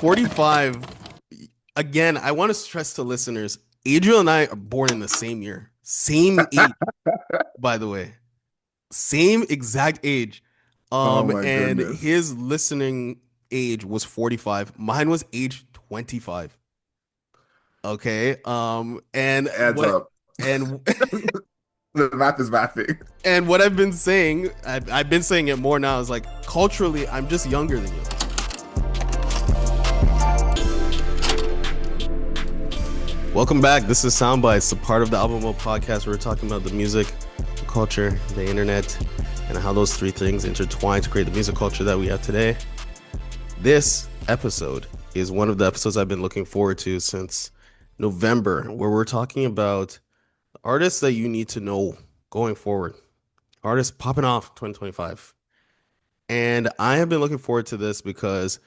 45. Again, I want to stress to listeners, Adriel and I are born in the same year. Same age, by the way. Same exact age. Oh my And goodness. his listening age was 45. Mine was age 25. Okay. And Adds what up. and The math is mathing. and what I've been saying, I've been saying it more now, is like culturally, I'm just younger than you. Welcome back. This is Soundbites, a part of the Album World podcast where we're talking about the music, the culture, the internet, and how those three things intertwine to create the music culture that we have today. This episode is one of the episodes I've been looking forward to since November, where we're talking about artists that you need to know going forward, artists popping off 2025. And I have been looking forward to this because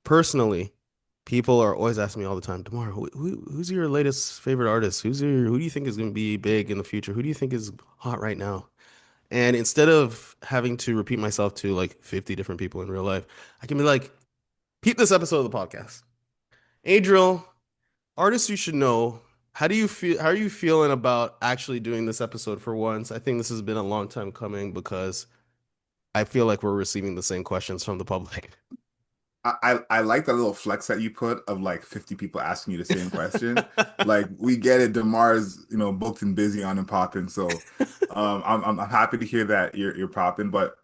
personally, people are always asking me all the time, Démar, who's your latest favorite artist? Who do you think is going to be big in the future? Who do you think is hot right now? And instead of having to repeat myself to like 50 different people in real life, I can be like, peep this episode of the podcast. Adriel, artists you should know. How do you feel? How are you feeling about actually doing this episode for once? I think this has been a long time coming because I feel like we're receiving the same questions from the public. I like that little flex that you put of like 50 people asking you the same question. Like we get it, Demar's, booked and busy on and popping. So I'm happy to hear that you're popping. But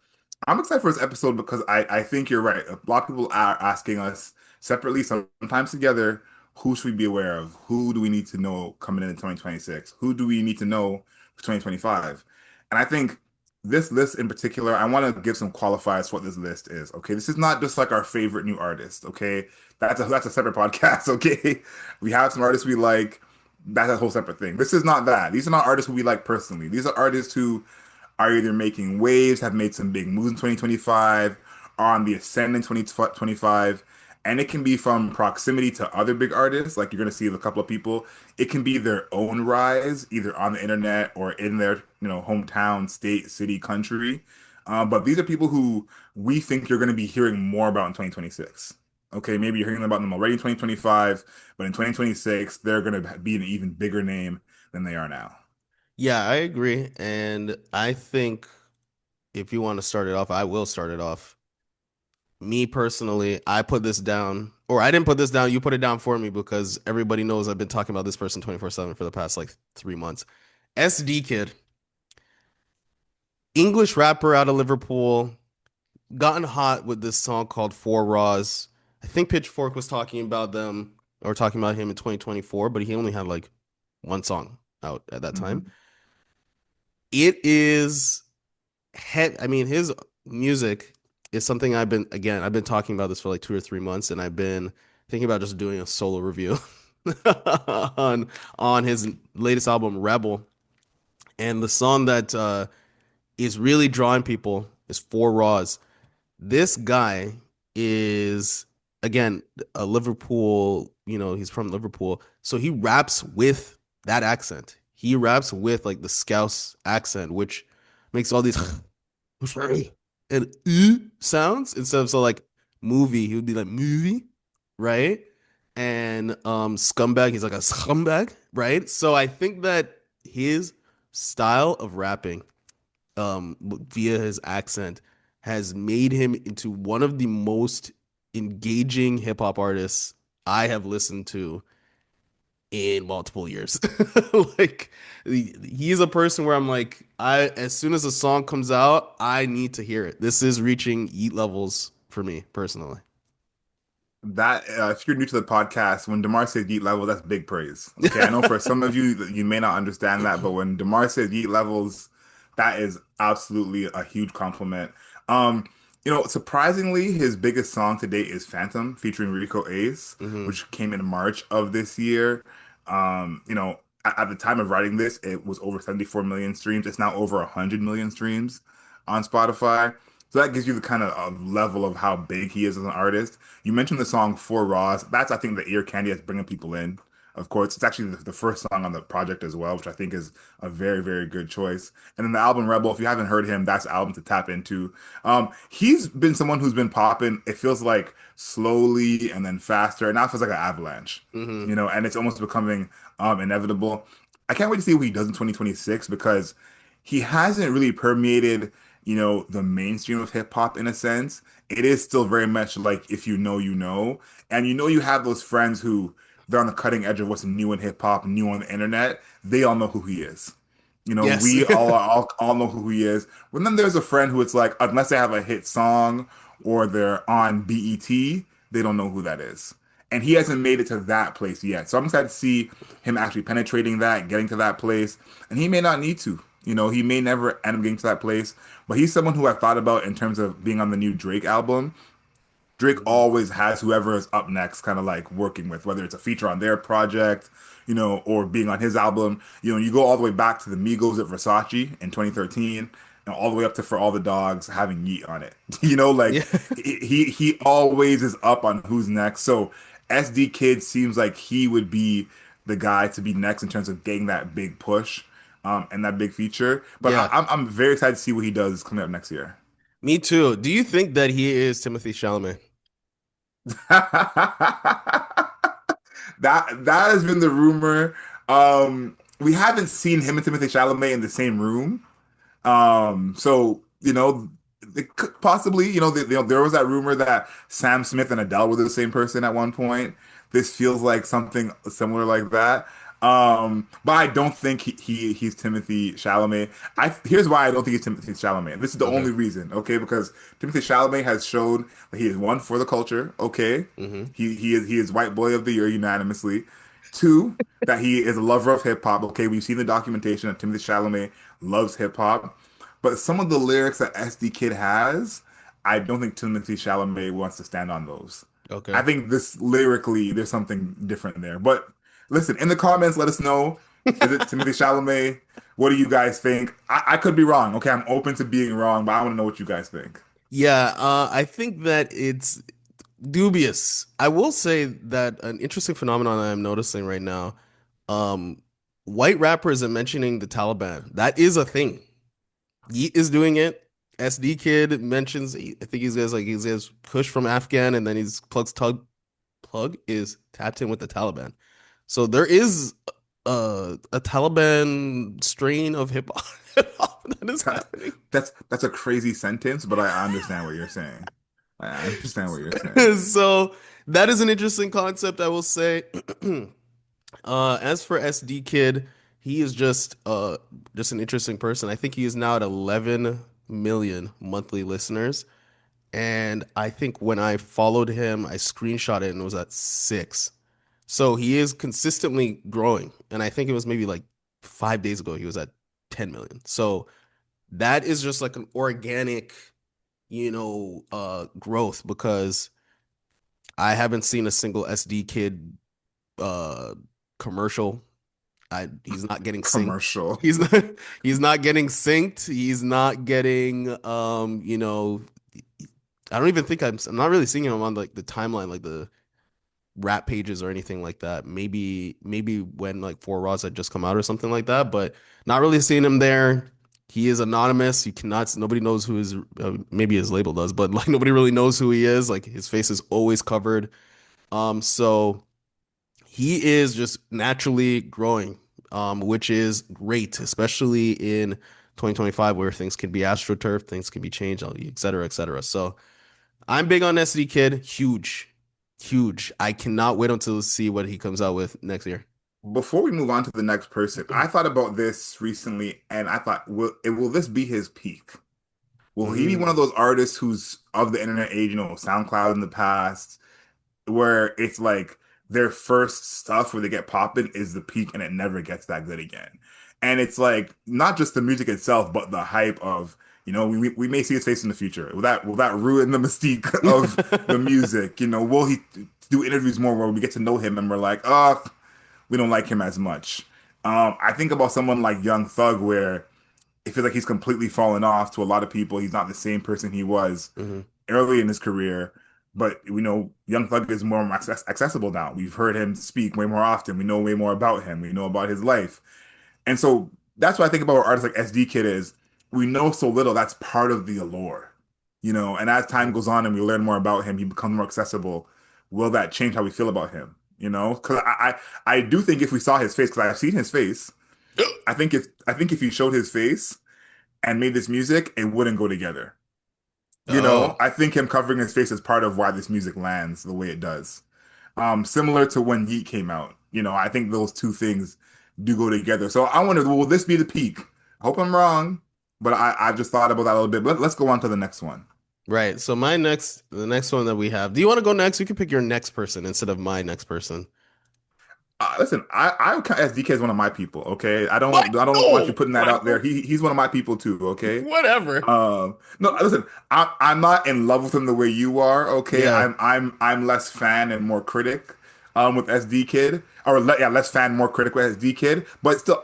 I'm excited for this episode because I think you're right. A lot of people are asking us separately, sometimes together, who should we be aware of? Who do we need to know coming into 2026? Who do we need to know for 2025? And I think this list in particular, I want to give some qualifiers for what this list is. Okay, this is not just like our favorite new artist. Okay, that's a separate podcast. Okay, we have some artists we like. That's a whole separate thing. This is not that. These are not artists who we like personally. These are artists who are either making waves, have made some big moves in 2025, are on the ascent in 2025. And it can be from proximity to other big artists, like you're going to see with a couple of people. It can be their own rise, either on the internet or in their, hometown, state, city, country. But these are people who we think you're going to be hearing more about in 2026. Okay, maybe you're hearing about them already in 2025, but in 2026, they're going to be an even bigger name than they are now. Yeah, I agree. And I think if you want to start it off, I will start it off. Me personally, I put this down, or I didn't put this down. You put it down for me because everybody knows I've been talking about this person 24/7 for the past like 3 months. Esdeekid, English rapper out of Liverpool, gotten hot with this song called Four Raws. I think Pitchfork was talking about them or talking about him in 2024, but he only had like one song out at that time. Mhm. It is I mean, his music is something I've been talking about this for like 2 or 3 months, and I've been thinking about just doing a solo review on on his latest album, Rebel. And the song that is really drawing people is Four Raws. This guy is again a Liverpool, he's from Liverpool, so he raps with that accent. He raps with like the Scouse accent, which makes all these and sounds instead of so like movie. He would be like movie, right? And scumbag, he's like a scumbag, right? So I think that his style of rapping, via his accent, has made him into one of the most engaging hip hop artists I have listened to in multiple years. Like he's a person where I'm like, I as soon as a song comes out, I need to hear it. This is reaching Yeet levels for me personally. That if you're new to the podcast, when Demar says yeet level, that's big praise. Okay, I know for some of you you may not understand that, but when Demar says yeet levels, that is absolutely a huge compliment. Um, surprisingly, his biggest song to date is Phantom featuring Rico Ace, Hmm. which came in March of this year. At the time of writing this, it was over 74 million streams. It's now over 100 million streams on Spotify. So that gives you the kind of level of how big he is as an artist. You mentioned the song Four Raws. That's, I think, the ear candy that's bringing people in. of course. It's actually the first song on the project as well, which I think is a very, very good choice. And then the album Rebel, if you haven't heard him, that's the album to tap into. He's been someone who's been popping, it feels like slowly and then faster, and now it feels like an avalanche, Hmm. and it's almost becoming inevitable. I can't wait to see what he does in 2026 because he hasn't really permeated, the mainstream of hip hop in a sense. It is still very much like if you know, you know. And you have those friends who they're on the cutting edge of what's new in hip hop, new on the internet. They all know who he is. Yes. We all know who he is. But then there's a friend who it's like, unless they have a hit song or they're on BET, they don't know who that is. And he hasn't made it to that place yet. So I'm excited to see him actually penetrating that, getting to that place. And he may not need to. He may never end up getting to that place. But he's someone who I thought about in terms of being on the new Drake album. Drake Mhm. always has whoever is up next kind of like working with, whether it's a feature on their project, or being on his album. You go all the way back to the Migos at Versace in 2013, and all the way up to For All the Dogs having Yeet on it. Like Yeah. he always is up on who's next. So SD Kid seems like he would be the guy to be next in terms of getting that big push, and that big feature. But Yeah. I'm very excited to see what he does coming up next year. Me too. Do you think that he is Timothy Chalamet? That has been the rumor. We haven't seen him and Timothée Chalamet in the same room. So it could possibly, there was that rumor that Sam Smith and Adele were the same person at one point. This feels like something similar like that. But I don't think he's Timothy Chalamet. Here's why I don't think he's Timothy Chalamet. This is the Okay. only reason, okay? Because Timothy Chalamet has shown that he is one for the culture, okay? Hmm. He is white boy of the year unanimously. Two, that he is a lover of hip hop. Okay, we've seen the documentation that Timothy Chalamet loves hip hop. But some of the lyrics that SD Kid has, I don't think Timothée Chalamet wants to stand on those. I Okay. think this lyrically, there's something different there. But listen, in the comments, let us know. Is it Timothée Chalamet? What do you guys think? I could be wrong. Okay, I'm open to being wrong, but I want to know what you guys think. Yeah, I think that it's dubious. I will say that an interesting phenomenon I'm noticing right now, um, white rappers are mentioning the Taliban. That is a thing. Yeet is doing it. SD Kid mentions, I think he's guys like he's guys Kush from Afghan, and then he's plug is tapped in with the Taliban. So there is a Taliban strain of hip hop that is happening. That's a crazy sentence, but I understand what you're saying. I understand what you're saying. So that is an interesting concept, I will say. As for SD Kid, he is just an interesting person. I think he is now at 11 million monthly listeners. And I think when I followed him, I screenshot it and it was at 6. So he is consistently growing. And I think it was maybe like 5 days ago, he was at 10 million. So that is just like an organic, growth because I haven't seen a single SD Kid uh commercial. He's not getting synced. Commercial. He's not he's not getting synced. He's not getting I don't even think I'm not really seeing him on like the timeline, like the rap pages or anything like that. Maybe when like Four Raws had just come out or something like that, but not really seeing him there. He is anonymous. You cannot. Nobody knows who his. Maybe his label does, but like nobody really knows who he is. Like his face is always covered. So he is just naturally growing, which is great, especially in 2025 where things can be astroturf, things can be changed, et cetera, et cetera. So I'm big on SD Kid. Huge, huge. I cannot wait until to see what he comes out with next year. Before we move on to the next person, I thought about this recently, and I thought, will this be his peak? Will he be one of Mm. those artists who's of the internet age, SoundCloud in the past, where it's like their first stuff where they get popping is the peak and it never gets that good again. And it's like not just the music itself, but the hype of, we may see his face in the future. Will that ruin the mystique of the music? Will he do interviews more where we get to know him and we're like, oh, we don't like him as much. I think about someone like Young Thug where it feels like he's completely fallen off to a lot of people. He's not the same person he was Mhm. early in his career. But we know Young Thug is more accessible now. We've heard him speak way more often. We know way more about him. We know about his life. And so that's what I think about artists like SD Kid is we know so little. That's part of the allure, And as time Mhm. goes on and we learn more about him, he becomes more accessible. Will that change how we feel about him? Because I do think if we saw his face, because I've seen his face, I think if you showed his face and made this music, it wouldn't go together. Oh, I think him covering his face is part of why this music lands the way it does. Similar to when Yeet came out. I think those two things do go together. So I wonder, will this be the peak? I hope I'm wrong, but I just thought about that a little bit. But let's go on to the next one. right. So the next one that we have. Do you want to go next? You can pick your next person instead of my next person. Listen, I would count SDK as one of my people. Okay, I What? don't I don't want you No, putting that out there. He's one of my people too. Okay. whatever. No, listen, I'm not in love with him the way you are. Okay, Yeah, I'm less fan and more critic, with SD Kid, or yeah, less fan, more critic with SD Kid. But still,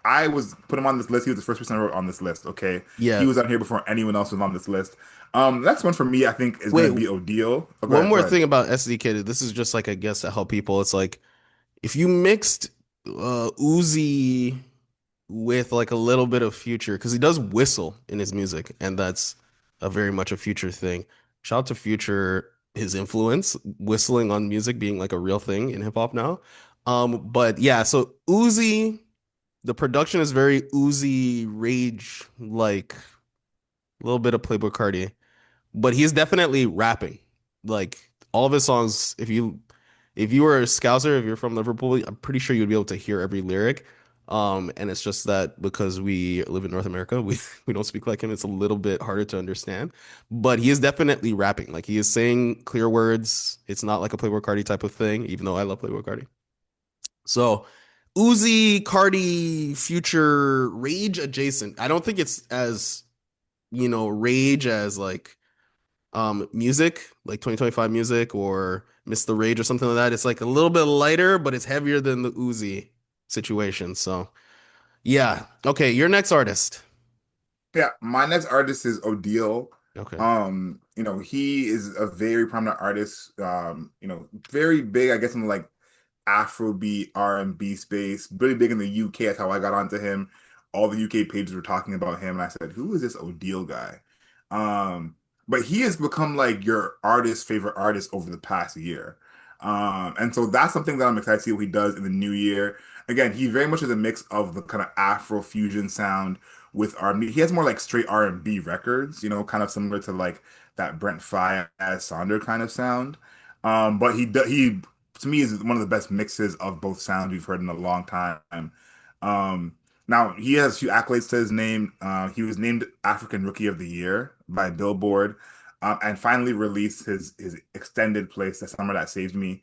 I was put him on this list. He was the first person I wrote on this list. Okay, he yeah. was on here before anyone else was on this list. Next one for me, I think, is Wait, gonna be Odeal. Oh, go one ahead, go more ahead. thing about SDK. This is just like a guess to help people. It's like if you mixed Uzi with like a little bit of Future, because he does whistle in his music, and that's a very much a Future thing. Shout out to Future, his influence, whistling on music being like a real thing in hip hop now. But yeah, so Uzi, the production is very Uzi Rage, like a little bit of Playboi Carti, but he's definitely rapping. Like all of his songs, if you were a Scouser, if you're from Liverpool, I'm pretty sure you'd be able to hear every lyric. And it's just that because we live in North America, we we don't speak like him. It's a little bit harder to understand. But he is definitely rapping. Like he is saying clear words. It's not like a Playboi Carti type of thing, even though I love Playboi Carti. So Uzi, Carti, Future, Rage adjacent. I don't think it's as, Rage as like music, like 2025 music or Miss the Rage or something like that. It's like a little bit lighter, but it's heavier than the Uzi situation. So yeah. Okay, your next artist. Yeah, my next artist is Odeal. Okay. He is a very prominent artist. Very big, I guess, in like Afrobeat, R&B space, really big in the UK. That's how I got onto him. All the UK pages were talking about him, and I said, "Who is this Odeal guy?" Um, but he has become like your artist's favorite artist over the past year. And so that's something that I'm excited to see what he does in the new year. Again, he very much is a mix of the kind of Afro fusion sound with R&B. He has more like straight R&B records, kind of similar to like that Brent Faiyaz Sonder kind of sound. But he to me is one of the best mixes of both sounds we've heard in a long time. Now he has a few accolades to his name. He was named African Rookie of the Year by Billboard, and finally released his extended plays, "The Summer That Saved Me,"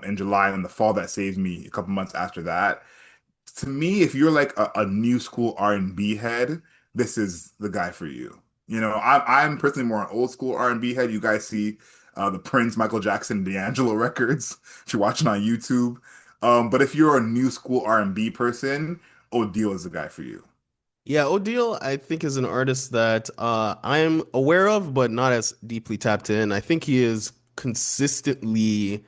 in July, and "The Fall That Saved Me" a couple months after that. To me, if you're like a new school R&B head, this is the guy for you. I'm personally more an old school R&B head. You guys see the Prince, Michael Jackson, D'Angelo records that you're watching on YouTube. But if you're a new school R&B person, Odeal is the guy for you. Yeah, Odeal, I think, is an artist that I'm aware of, but not as deeply tapped in. I think he is consistently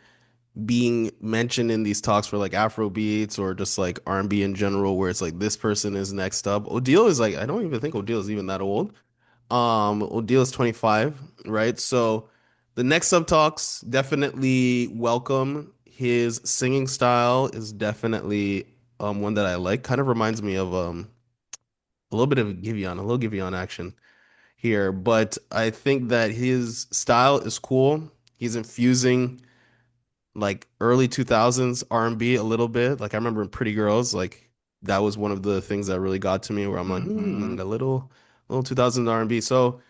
being mentioned in these talks for like Afro beats or just like R&B in general, where it's like this person is next up. Odeal is like I don't even think Odeal is even that old. Odeal is 25, right? So the next up talks definitely welcome. His singing style is definitely one that I like. Kind of reminds me of a little bit of Giveon, a little Giveon action here, but I think that his style is cool. He's infusing like early 2000s R&B a little bit. Like I remember in Pretty Girls, like that was one of the things that really got to me where I'm like, Hmm. a little 2000s R&B. So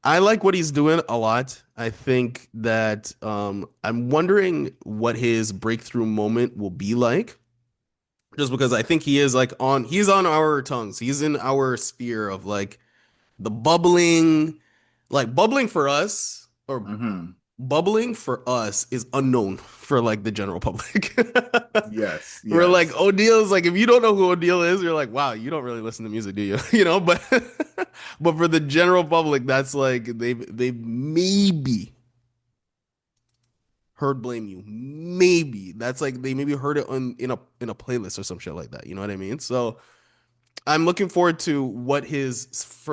I like what he's doing a lot. I think that I'm wondering what his breakthrough moment will be like. Just because I think he's on our tongues. He's in our sphere of like the bubbling, like bubbling for us or Hmm. bubbling for us is unknown for like the general public. Yes, We're like yes. Odeal is like if you don't know who Odeal is, you're like, wow, you don't really listen to music, do you? But but for the general public, that's like they maybe. heard Blame You. Maybe that's like they maybe heard it on in a playlist or some shit like that. You know what I mean? So I'm looking forward to what his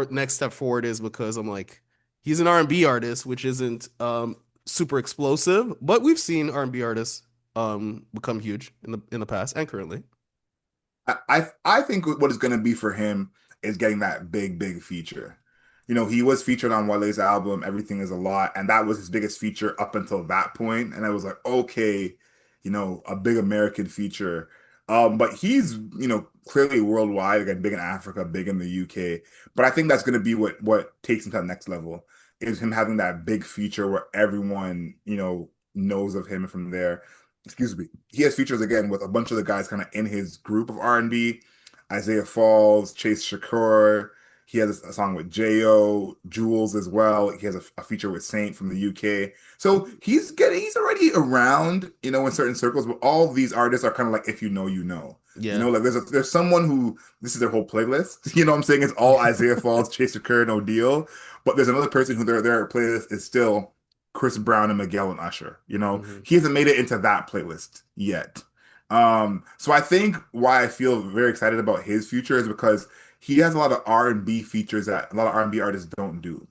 next step forward is because I'm like, he's an R&B artist, which isn't super explosive, but we've seen R&B artists become huge in the past and currently. I think what it's going to be for him is getting that big feature. You know, he was featured on Wale's album, Everything Is a Lot, and that was his biggest feature up until that point. And I was like, okay, you know, a big American feature. But he's, you know, clearly worldwide, again, big in Africa, big in the UK. But I think that's going to be what takes him to the next level is him having that big feature where everyone, you know, knows of him from there. Excuse me. He has features again with a bunch of the guys kind of in his group of R&B. Isaiah Falls, Chase Shakur. He has a song with J.O., Jules as well. He has a feature with Saint from the UK. So he's already around, you know, in certain circles, but all these artists are kind of like if you know, you know. You Yeah. know, like there's someone who this is their whole playlist. You know what I'm saying? It's all Isaiah Falls, Chase Shakur, and Odeal. But there's another person who their playlist is still Chris Brown and Miguel and Usher. You know, Hmm. he hasn't made it into that playlist yet. So I think why I feel very excited about his future is because he has a lot of R&B features that a lot of R&B artists don't do.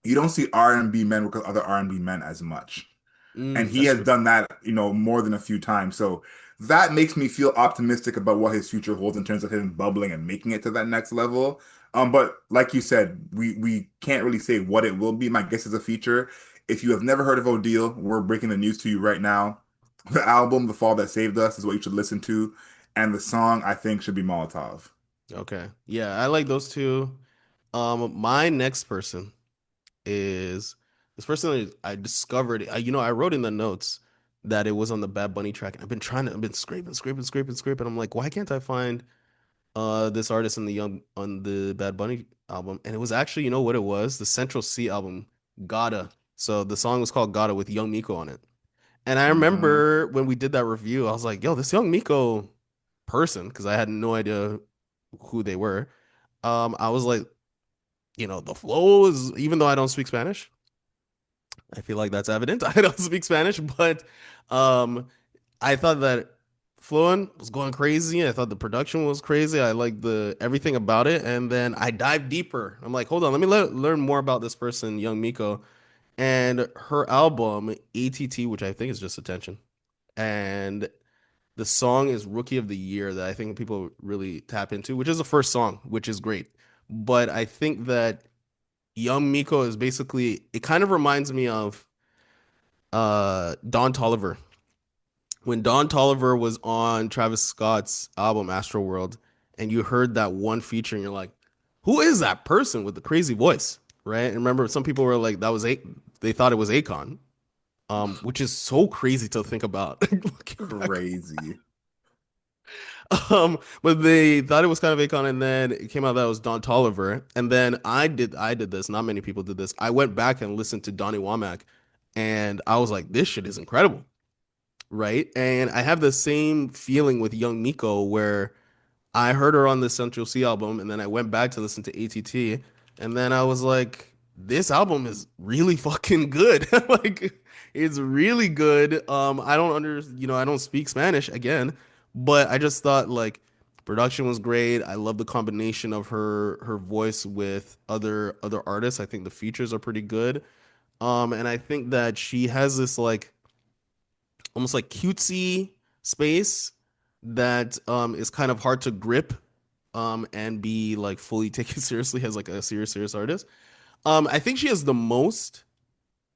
You don't see R&B men work with other R&B men as much. And he That's has true. done that, you know, more than a few times. So that makes me feel optimistic about what his future holds in terms of him bubbling and making it to that next level. But like you said, we can't really say what it will be. My guess is a feature. If you have never heard of Odeal, we're breaking the news to you right now. The album, The Fall That Saved Us, is what you should listen to. And the song, I think, should be Molotov. Okay. Yeah, I like those two. My next person is this person that I discovered. I wrote in the notes that it was on the Bad Bunny track, and I've been scraping. I'm like, why can't I find this artist in on the Bad Bunny album? And it was actually, you know what it was? The Central C album, Gotta. So the song was called Gotta with Young Miko on it. And I Hmm. remember when we did that review, I was like, yo, this Young Miko person, because I had no idea who they were. I was like, the flow is, even though I don't speak Spanish, I feel like that's evident. I don't speak Spanish, but um, I thought that Fluent was going crazy. I thought the production was crazy. I liked the everything about it, and then I dived deeper. I'm like, hold on, let me learn more about this person, Young Miko, and her album ATT, which I think is just attention, and the song is Rookie of the Year that I think people really tap into, which is the first song, which is great. But I think that Young Miko is basically it kind of reminds me of Don Toliver. When Don Toliver was on Travis Scott's album Astroworld and you heard that one feature and you're like, who is that person with the crazy voice? Right? And remember some people were like they thought it was Akon. Which is so crazy to think about looking back. Crazy. But they thought it was kind of Akon, and then it came out that it was Don Toliver. And then I did this. Not many people did this. I went back and listened to Donnie Womack, and I was like, this shit is incredible, right? And I have the same feeling with Young Miko, where I heard her on the Central C album, and then I went back to listen to ATT, and then I was like, this album is really fucking good. Like, it's really good. I don't speak Spanish again, but I just thought like production was great. I love the combination of her voice with other artists. I think the features are pretty good. And I think that she has this like almost like cutesy space that is kind of hard to grip and be like fully taken seriously as like a serious artist. I think she has the most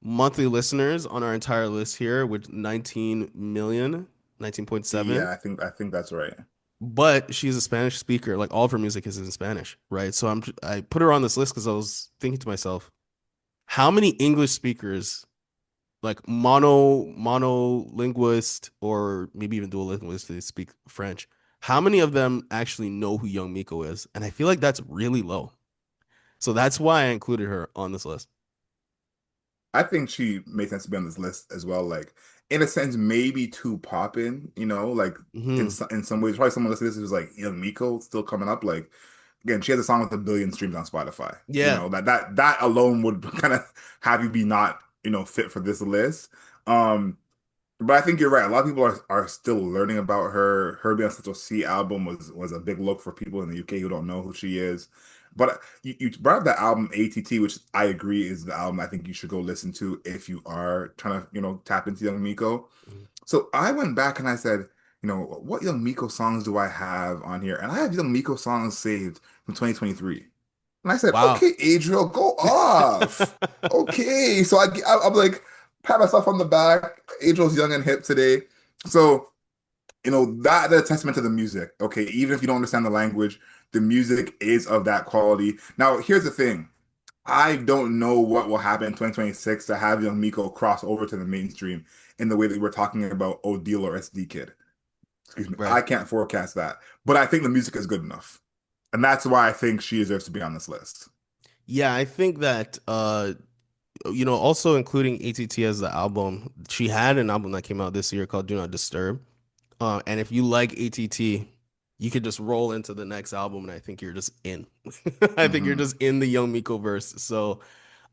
monthly listeners on our entire list here with 19 million, 19.7. Yeah, I think that's right. But she's a Spanish speaker. Like all of her music is in Spanish, right? So I put her on this list because I was thinking to myself, how many English speakers like monolinguist or maybe even dual linguist they speak French. How many of them actually know who Young Miko is? And I feel like that's really low. So that's why I included her on this list. I think she makes sense to be on this list as well. Like in a sense, maybe too poppin', you know, like Hmm. in some ways, probably someone listening to this who's like, Young Miko still coming up. Like again, she has a song with 1 billion streams on Spotify. You Yeah. know, that alone would kind of have you be not, you know, fit for this list. Um, But I think you're right. A lot of people are still learning about her. Her being on Central C album was a big look for people in the UK who don't know who she is. But you brought up that album ATT, which I agree is the album I think you should go listen to if you are trying to, tap into Young Miko. Mhm. So I went back and I said, what Young Miko songs do I have on here? And I have Young Miko songs saved from 2023. And I said, Wow. okay, Adriel, go off. Okay. So I'm like, pat myself on the back. Adriel's young and hip today. So, that's a testament to the music. Okay. Even if you don't understand the language, the music is of that quality. Now, here's the thing. I don't know what will happen in 2026 to have young Miko cross over to the mainstream in the way that we're talking about Odeal or Esdeekid. Excuse me. Right. I can't forecast that. But I think the music is good enough. And that's why I think she deserves to be on this list. Yeah, I think that also including ATT as the album, she had an album that came out this year called Do Not Disturb. And if you like ATT, you could just roll into the next album, and I think you're just in. I think you're Hmm. just in the Young Miko verse. So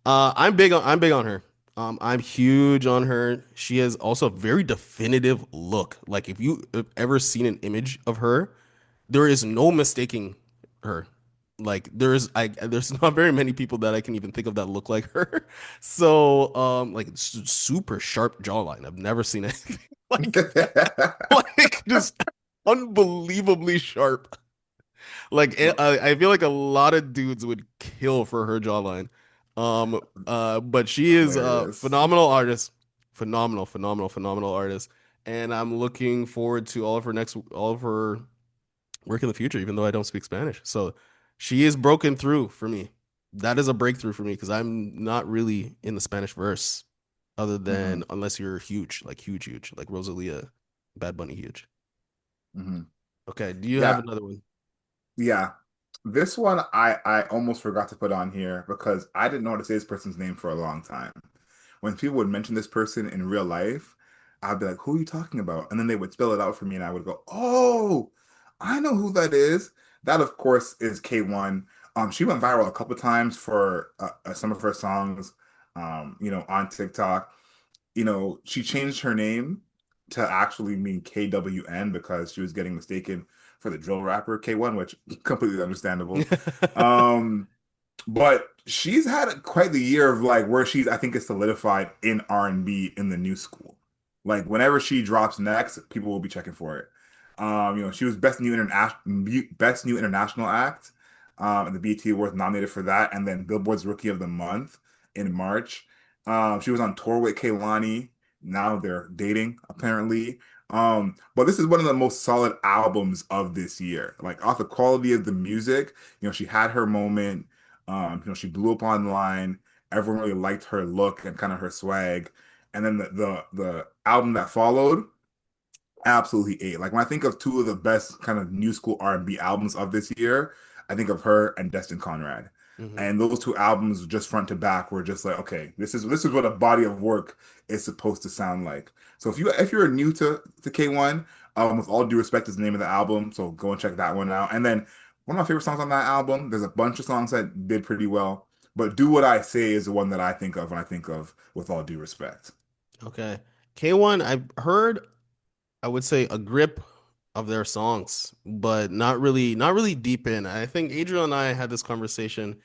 I'm big on her. I'm huge on her. She has also a very definitive look. Like if you have ever seen an image of her, there is no mistaking her. Like there's not very many people that I can even think of that look like her. So like super sharp jawline. I've never seen anything like like just unbelievably sharp. Like I feel like a lot of dudes would kill for her jawline. But she is a Hilarious. phenomenal artist, phenomenal artist, and I'm looking forward to all of her work in the future, even though I don't speak Spanish. So she is broken through for me. That is a breakthrough for me because I'm not really in the Spanish verse, other than Hmm. unless you're huge, like huge, like Rosalia, Bad Bunny huge. Hmm. Okay, do you have Yeah, another one? yeah. This one I almost forgot to put on here because I didn't know how to say this person's name for a long time. When people would mention this person in real life, I'd be like, "Who are you talking about?" And then they would spell it out for me, and I would go, "Oh, I know who that is." That, of course, is K1. She went viral a couple times for some of her songs, on TikTok. She changed her name to actually mean KWN because she was getting mistaken for the drill rapper K1, which completely understandable. Um, but she's had quite the year of like where she's, I think, is solidified in R&B in the new school. Like whenever she drops next, people will be checking for it. She was best new international act, and the BET Awards nominated for that, and then Billboard's Rookie of the Month in March. She was on tour with Kehlani. Now they're dating apparently. But this is one of the most solid albums of this year. Like off the quality of the music, she had her moment. She blew up online. Everyone really liked her look and kind of her swag. And then the album that followed absolutely ate. Like when I think of two of the best kind of new school R&B albums of this year, I think of her and Destin Conrad. Hmm. And those two albums, just front to back, were just like, okay, this is what a body of work is supposed to sound like. So if you're new to K1, with all due respect, is the name of the album. So go and check that one out. And then one of my favorite songs on that album. There's a bunch of songs that did pretty well, but "Do What I Say" is the one that I think of when I think of "With All Due Respect." Okay. K1, I've heard, I would say, a grip of their songs, but not really deep in. I think Adriel and I had this conversation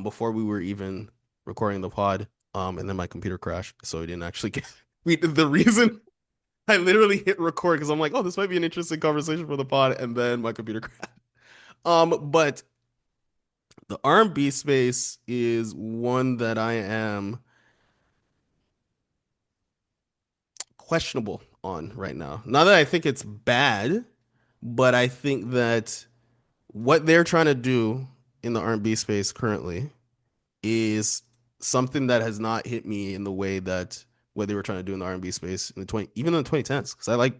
before we were even recording the pod. And then my computer crashed, so we didn't actually get the reason I literally hit record because I'm like, oh, this might be an interesting conversation for the pod, and then my computer crashed. But the R&B space is one that I am questionable on right now. Not that I think it's bad, but I think that what they're trying to do in the R&B space currently is something that has not hit me in the way that what they were trying to do in the R&B space in the 20 even in the 2010s, because I like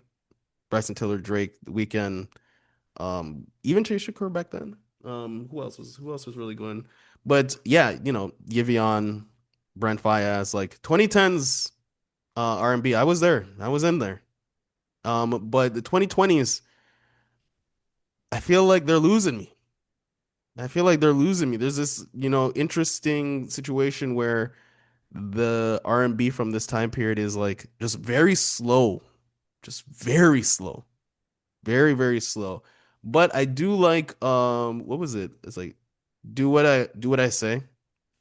Bryson Tiller, Drake, The Weeknd, even Jay Shakur back then. Who else was really going? But yeah, Giveon, Brent Faiyaz, like 2010s R&B. I was there. I was in there. But the 2020s, I feel like they're losing me. I feel like they're losing me. There's this, interesting situation where the R&B from this time period is like just very slow, just very slow, very, very slow. But I do like what was it? It's like do what I say.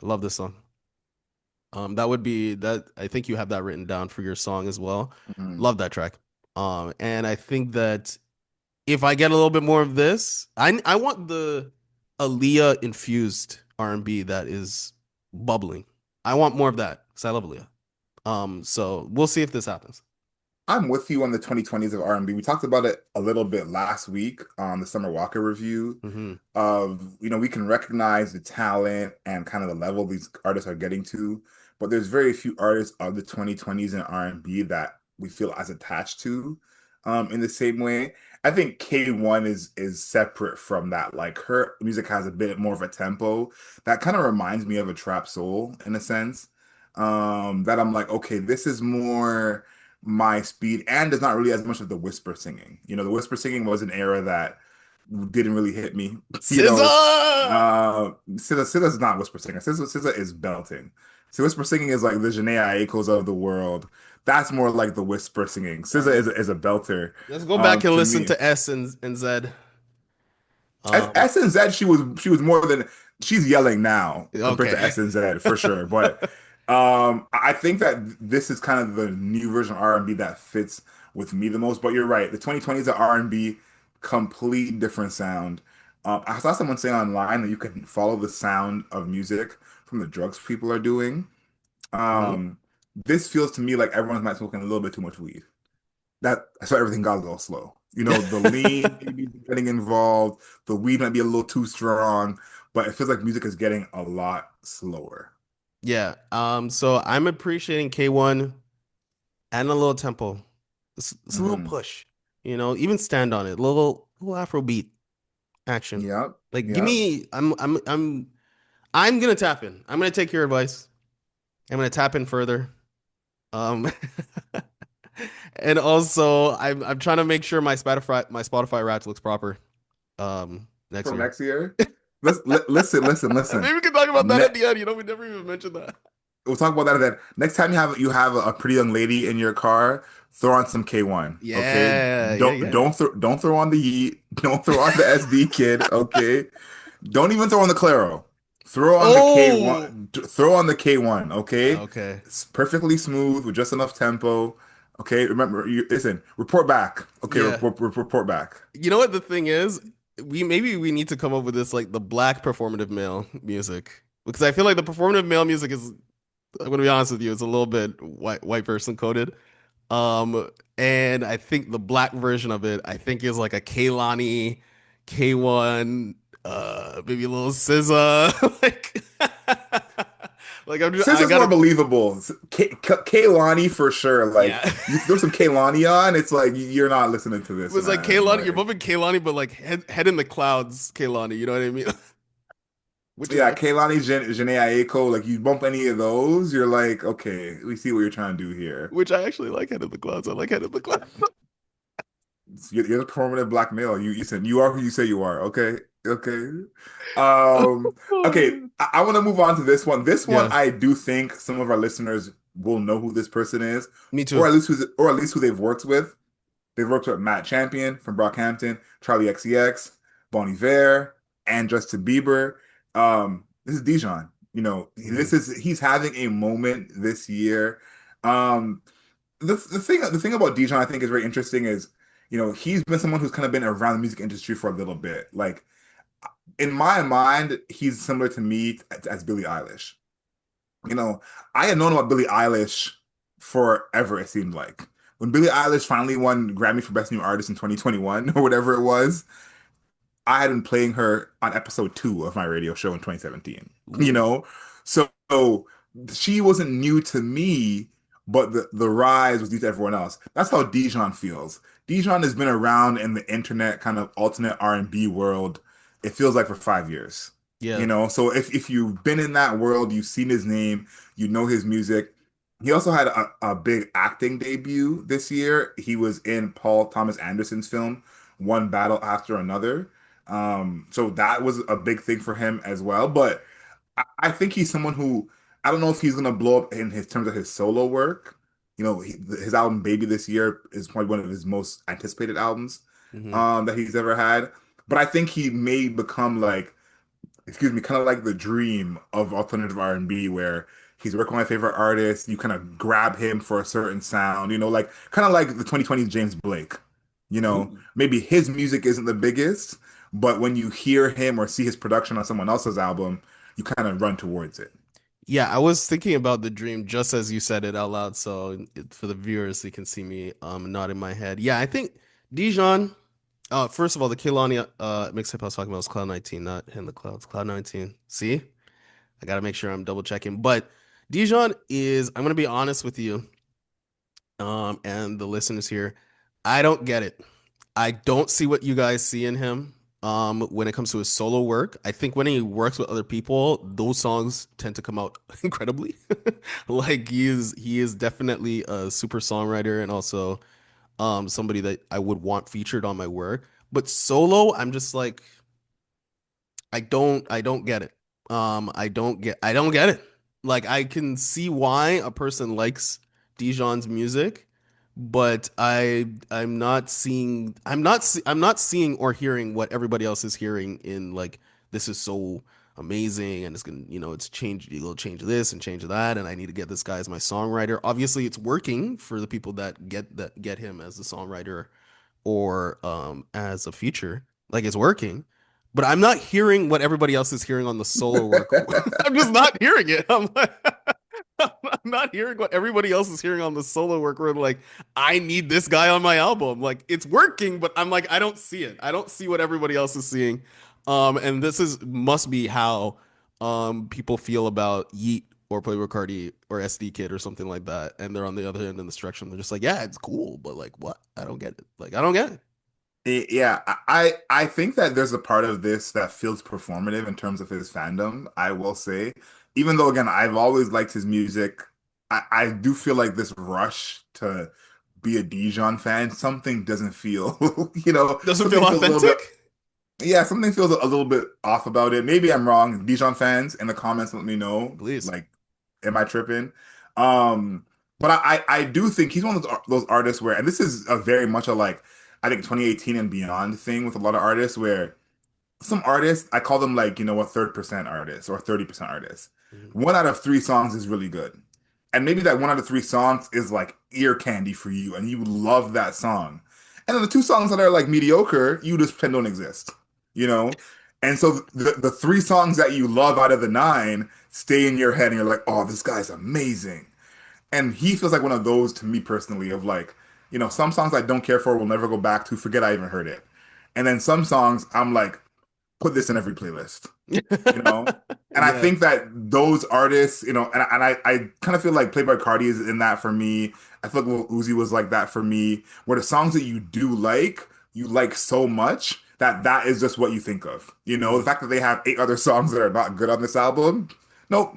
I love this song. That would be that. I think you have that written down for your song as well. Mhm. Love that track. And I think that if I get a little bit more of this, I want the Aaliyah infused R&B that is bubbling. I want more of that because I love Aaliyah. So we'll see if this happens. I'm with you on the 2020s of R&B. We talked about it a little bit last week on the Summer Walker review Hmm. of, we can recognize the talent and kind of the level these artists are getting to, but there's very few artists of the 2020s in R&B that we feel as attached to in the same way. I think K1 is separate from that. Like her music has a bit more of a tempo that kind of reminds me of a trap soul in a sense. That I'm like, okay, this is more my speed, and there's not really as much of the whisper singing. The whisper singing was an era that didn't really hit me. You know, SZA! SZA's not whisper singing. SZA is belting. So whisper singing is like the Janae Aikos of the world. That's more like the whisper singing. All SZA right, is a belter let's go back and to listen me. to S and Z. S and Z, she was more than she's yelling now compared to Okay. S and Z for sure. But I think that this is kind of the new version of R&B that fits with me the most. But you're right, the 2020s of R&B, complete different sound. I saw someone say online that you can follow the sound of music from the drugs people are doing. Hmm. Um, this feels to me like everyone's might smoking a little bit too much weed. That's why everything got a little slow. The lean maybe getting involved, the weed might be a little too strong, but it feels like music is getting a lot slower. Yeah. So I'm appreciating K1 and a little tempo. It's a little Hmm. push, even stand on it. Little Afro beat action. Yep. Like give Yep. me I'm gonna tap in. I'm gonna take your advice. I'm gonna tap in further. Um and also I'm trying to make sure my Spotify Wrapped looks proper next From year. next year. Listen. Maybe we can talk about that Ne at the end. We never even mentioned that. we'll talk about that then. Next time you have a pretty young lady in your car, throw on some K1. Okay. Yeah, yeah, Don't yeah. don't throw don't throw on the Yeet. Don't throw on the Esdeekid. Okay. Don't even throw on the Claro. Throw on the Oh, K1. Throw on the K1, okay? okay. It's perfectly smooth with just enough tempo. Okay, remember, listen, report back. Okay, Yeah. report back. You know what the thing is? We need to come up with this like the black performative male music because I feel like the performative male music is I'm gonna be honest with you, it's a little bit white person coded. And I think the black version of it, I think is like a Kaylani, K1, maybe a little SZA, like, I SZA's more gotta, believable. Kaylani for sure. Like, yeah. you throw some Kaylani on, it's like, you're not listening to It this, was like man. Kaylani, you're Like, bumping Kaylani, but like head in the clouds, Kaylani. You know what I mean? Which is yeah, actually, Kaylani, Janae Aiko, like, you bump any of those, you're like, okay, we see what you're trying to do here. which I actually like head in the clouds. I like head in the clouds. You're the performative black male. You said you are who you say you are. Okay. Okay. Oh Okay. man. I want to move on to this one. This one, Yeah, I do think some of our listeners will know who this person is, me or too. at least who they've worked with. They've worked with Matt Champion from Brockhampton, Charlie XCX, Bon Iver, and Justin Bieber. This is Dijon. Mhm. He's having a moment this year. Um, the thing about Dijon I think is very interesting is he's been someone who's kind of been around the music industry for a little bit. Like in my mind, he's similar to me as Billie Eilish. You know, I had known about Billie Eilish forever. It seemed like when Billie Eilish finally won Grammy for Best New Artist in 2021 or whatever it was, I had been playing her on episode 2 of my radio show in 2017. You Ooh. know, so she wasn't new to me, but the rise was new to everyone else. That's how Dijon feels. Dijon has been around in the internet kind of alternate R&B world. It feels like for 5 years. Yeah. So if you've been in that world, you've seen his name, you know his music. He also had a big acting debut this year. He was in Paul Thomas Anderson's film One Battle After Another. So that was a big thing for him as well. But I think he's someone who I don't know if he's gonna blow up in his terms of his solo work. His album Baby this year is probably one of his most anticipated albums Hmm. that he's ever had. But I think he may become like, excuse me, kind of like the dream of alternative R&B, where he's working with my favorite artist. You kind of grab him for a certain sound, like kind of like the 2020s James Blake. Ooh. Maybe his music isn't the biggest, but when you hear him or see his production on someone else's album, you kind of run towards it. Yeah, I was thinking about the dream just as you said it out loud, so for the viewers, they can see me nodding my head. Yeah, I think Dijon. First of all, the Kehlani mixtape I was talking about was Cloud 19, not In the Clouds. Cloud 19. See, I gotta make sure I'm double checking. But Dijon is. I'm gonna be honest with you, and the listeners here. I don't get it. I don't see what you guys see in him. When it comes to his solo work, I think when he works with other people, those songs tend to come out incredibly. Like he is definitely a super songwriter and also somebody that I would want featured on my work. But solo, I'm just like I don't get it. I don't get it. Like I can see why a person likes Dijon's music, but I'm not seeing or hearing what everybody else is hearing in like this is so amazing and it's gonna it's changed it'll change this and change that and I need to get this guy as my songwriter. Obviously it's working for the people that get him as a songwriter or as a feature. Like it's working. But I'm not hearing what everybody else is hearing on the solo work. I'm just not hearing it. I'm like, I'm not hearing what everybody else is hearing on the solo work where like, I need this guy on my album. Like it's working, but I'm like, I don't see it. I don't see what everybody else is seeing. And this is must be how people feel about Yeet or Playboi Carti or Esdeekid or something like that. And they're on the other end of the spectrum. They're just like, yeah, it's cool, but like what? I don't get it. Like I don't get it. Yeah, I think that there's a part of this that feels performative in terms of his fandom, I will say. Even though again, I've always liked his music, I do feel like this rush to be a Dijon fan, something doesn't feel, Doesn't feel something feels a little bit, authentic. yeah, something feels a little bit off about it. Maybe I'm wrong. Dijon fans in the comments, let me know. Please. Like, am I tripping? Um, but I do think he's one of those artists where, and this is a very much a like, I think 2018 and beyond thing with a lot of artists where some artists, I call them like, a third percent artists or 30% artists. Mhm. One out of three songs is really good. And maybe that one out of three songs is like ear candy for you and you love that song. And then the two songs that are like mediocre, you just pretend don't exist, you know? And so the three songs that you love out of the nine stay in your head and you're like, oh, this guy's amazing. And he feels like one of those to me personally of like, some songs I don't care for will never go back to, forget I even heard it. And then some songs I'm like, put this in every playlist, you know? And I Yeah. think that those artists, and I kind of feel like Playboy Cardi is in that for me. I feel like Lil Uzi was like that for me, where the songs that you like so much that that is just what you think of. The Mhm. fact that they have eight other songs that are not good on this album, nope,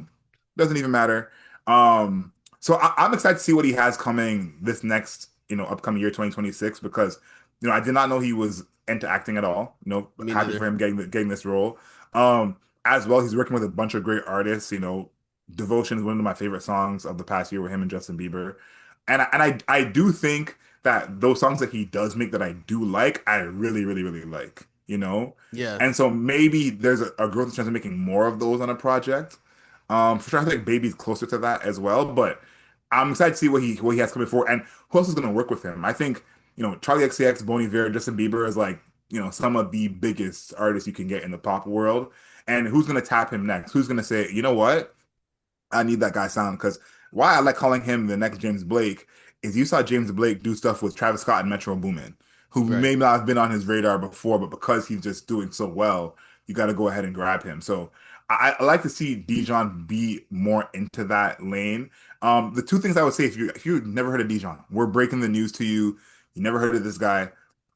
doesn't even matter. So I'm excited to see what he has coming this next, upcoming year 2026 because, I did not know he was into acting at all. Me Happy for neither. him getting this role. As well, he's working with a bunch of great artists. Devotion is one of my favorite songs of the past year with him and Justin Bieber, and I do think that those songs that he does make that I do like, I really, really, really like. Yeah. And so maybe there's a growth in terms of making more of those on a project. For sure, I think Baby's closer to that as well, but I'm excited to see what he has coming forward and who else is going to work with him. I think Charlie XCX, Bon Iver, Justin Bieber is like some of the biggest artists you can get in the pop world. And who's going to tap him next? Who's going to say, you know what? I need that guy sound because why I like calling him the next James Blake is you saw James Blake do stuff with Travis Scott and Metro Boomin, who Right. may not have been on his radar before, but because he's just doing so well, you got to go ahead and grab him. So I like to see Dijon be more into that lane. The two things I would say if you never heard of Dijon, we're breaking the news to you. You never heard of this guy.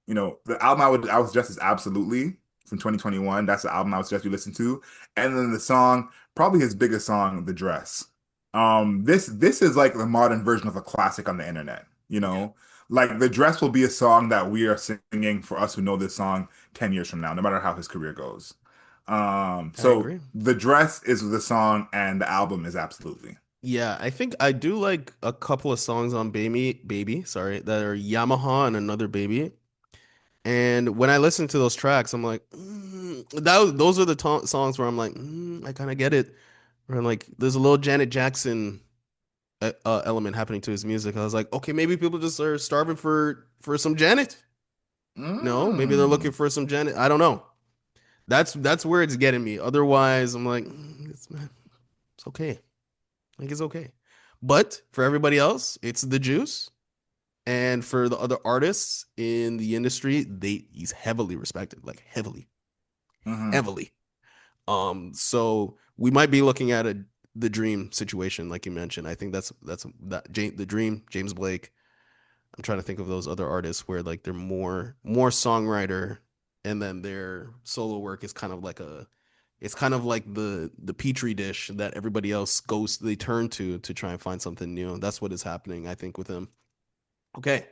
The album I would suggest is Absolutely from 2021. That's the album I would suggest you listen to. And then the song probably his biggest song, The Dress. This is like the modern version of a classic on the internet, Yeah. Like The Dress will be a song that we are singing for us who know this song 10 years from now, no matter how his career goes. I So agree. the dress is the song, and the album is absolutely. Yeah, I think I do like a couple of songs on sorry, that are Yamaha and Another Baby. And when I listen to those tracks, I'm like, those are the to songs where I'm like, I kind of get it. Where I'm like, there's a little Janet Jackson element happening to his music. I was like, okay, maybe people just are starving for some Janet. No, maybe they're looking Mm. for some Janet. I don't know. That's where it's getting me. Otherwise, I'm like, it's okay. Like it's okay. But for everybody else, it's the juice. And for the other artists in the industry, he's heavily respected, like heavily, Hmm. heavily. So we might be looking at the dream situation, like you mentioned. I think the dream, James Blake. I'm trying to think of those other artists where like they're more songwriter, and then their solo work is kind of like it's kind of like the petri dish that everybody else goes they turn to try and find something new. That's what is happening, I think, with him. Okay.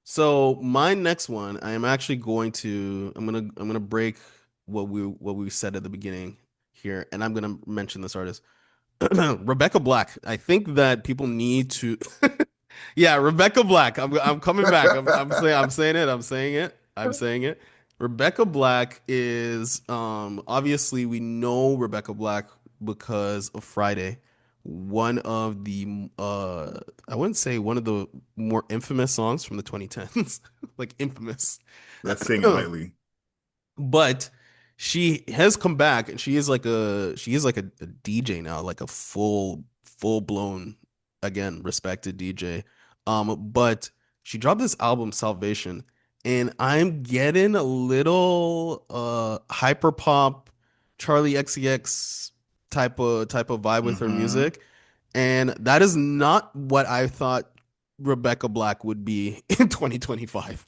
So my next one, I am actually going to I'm gonna break what we said at the beginning here, and I'm gonna mention this artist. Rebecca Black. I think that people need to Yeah, Rebecca Black. I'm coming back. I'm saying it. Rebecca Black is obviously we know Rebecca Black because of Friday. One of the I wouldn't say one of the more infamous songs from the 2010s. Like infamous. Let's sing it lightly. But she has come back and she is like a DJ now, like a full blown again respected DJ. But she dropped this album Salvation, and I'm getting a little hyper pop Charlie XCX type of vibe with her Hmm. music, and that is not what I thought Rebecca Black would be in 2025.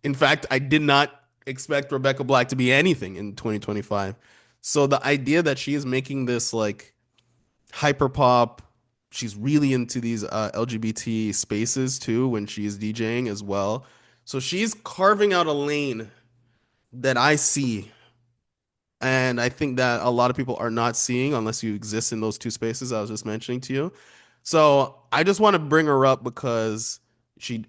In fact, I did not expect Rebecca Black to be anything in 2025. So the idea that she is making this like hyper pop, she's really into these LGBT spaces too when she's DJing as well. So she's carving out a lane that I see, and I think that a lot of people are not seeing unless you exist in those two spaces I was just mentioning to you. So I just want to bring her up because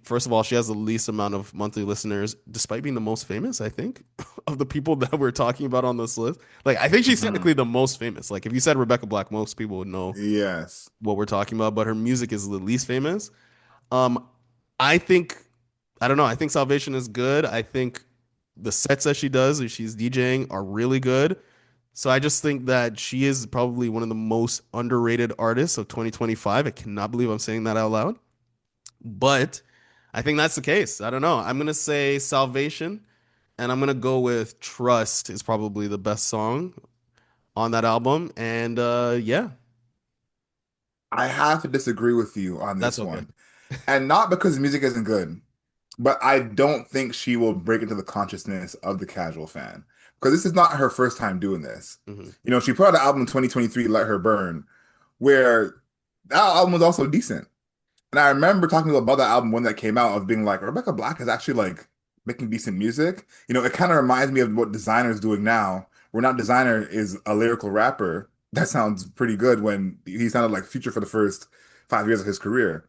first of all, she has the least amount of monthly listeners, despite being the most famous, I think, of the people that we're talking about on this list. Like, I think she's Hmm. technically the most famous. Like, if you said Rebecca Black, most people would know Yes. what we're talking about, but her music is the least famous. Um, I think, I don't know, I think Salvation is good. I think the sets that she does, if she's DJing, are really good. So I just think that she is probably one of the most underrated artists of 2025. I cannot believe I'm saying that out loud, but I think that's the case. I don't know. I'm gonna say Salvation, and I'm gonna go with Trust is probably the best song on that album. And yeah, I have to disagree with you on that's this okay. one. And not because the music isn't good, but I don't think she will break into the consciousness of the casual fan. Because this is not her first time doing this. Hmm. You know, she put out an album in 2023, Let Her Burn, where that album was also decent. And I remember talking about that album when that came out of being like, Rebecca Black is actually like making decent music. You know, it kind of reminds me of what Designer's doing now, where now Designer is a lyrical rapper. That sounds pretty good when he sounded like Future for the first 5 years of his career.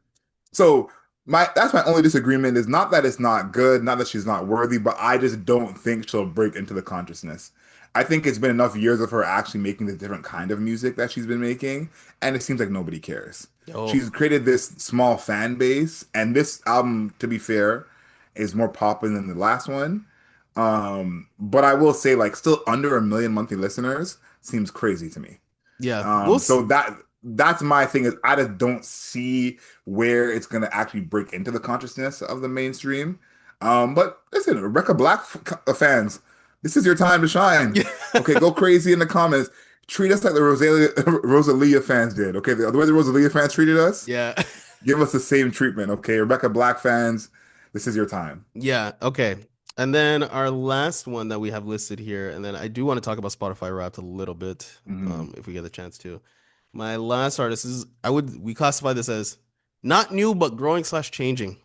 So my that's my only disagreement is not that it's not good, not that she's not worthy, but I just don't think she'll break into the consciousness. I think it's been enough years of her actually making the different kind of music that she's been making, and it seems like nobody cares. Oh, She's created this small fan base, and this album, to be fair, is more popping than the last one. But I will say, like, still under 1 million monthly listeners seems crazy to me. yeah. So that's my thing is I just don't see where it's gonna actually break into the consciousness of the mainstream. But listen, Rebecca Black fans, this is your time to shine. Yeah. Okay, go crazy in the comments. Treat us like the Rosalia fans did. Okay, the way the Rosalia fans treated us, Yeah. give us the same treatment. Okay, Rebecca Black fans, this is your time. Yeah. Okay. And then our last one that we have listed here, and then I do want to talk about Spotify Wrapped a little bit, Mhm. if we get the chance to. My last artist is we classify this as not new but growing slash changing,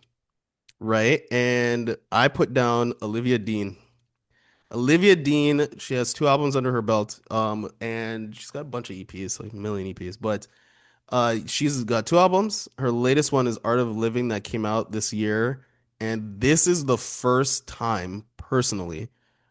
right? And I put down Olivia Dean. Olivia Dean, she has two albums under her belt, and she's got a bunch of EPs, like a million EPs. But she's got two albums. Her latest one is Art of Living that came out this year, and this is the first time, personally,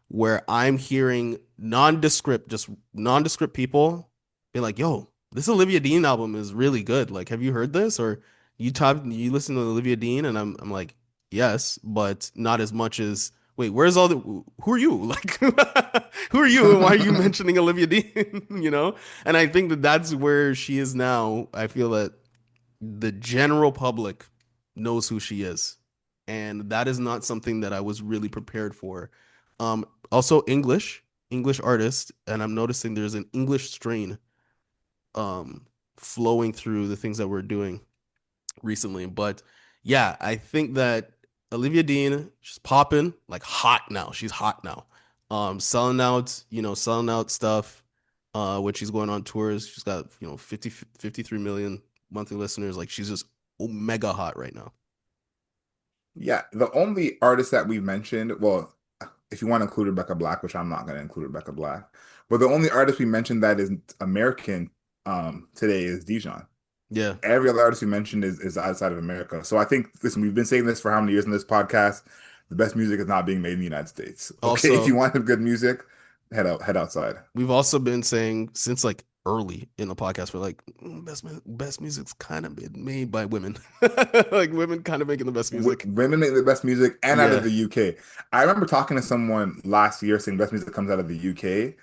where I'm hearing nondescript, just nondescript people be like, "Yo, this Olivia Dean album is really good. Like, have you heard this?" Or you listen to Olivia Dean, and I'm like, "Yes, but not as much as." Wait, where's all the? Who are you? Like, who are you, and why are you mentioning Olivia Dean? You know? And I think that that's where she is now. I feel that the general public knows who she is. And that is not something that I was really prepared for. Also English artist, and I'm noticing there's an English strain um flowing through the things that we're doing recently. But yeah, I think that Olivia Dean, she's popping like hot now. She's hot now. Selling out stuff. When she's going on tours, she's got, 53 million monthly listeners. Like she's just mega hot right now. Yeah, the only artist that we mentioned, well, if you want to include Rebecca Black, which I'm not going to include Rebecca Black, but the only artist we mentioned that is American today is Dijon. Yeah. Every other artist we mentioned is outside of America. So I think, listen, we've been saying this for how many years in this podcast? The best music is not being made in the United States. Okay, if you Also, want good music, head outside. we've also been saying since like early in the podcast, we're like, best music's kind of been made by women. Like women kind of making the best music. Women make the best music and out of Yeah. the UK. I remember talking to someone last year saying best music comes out of the UK,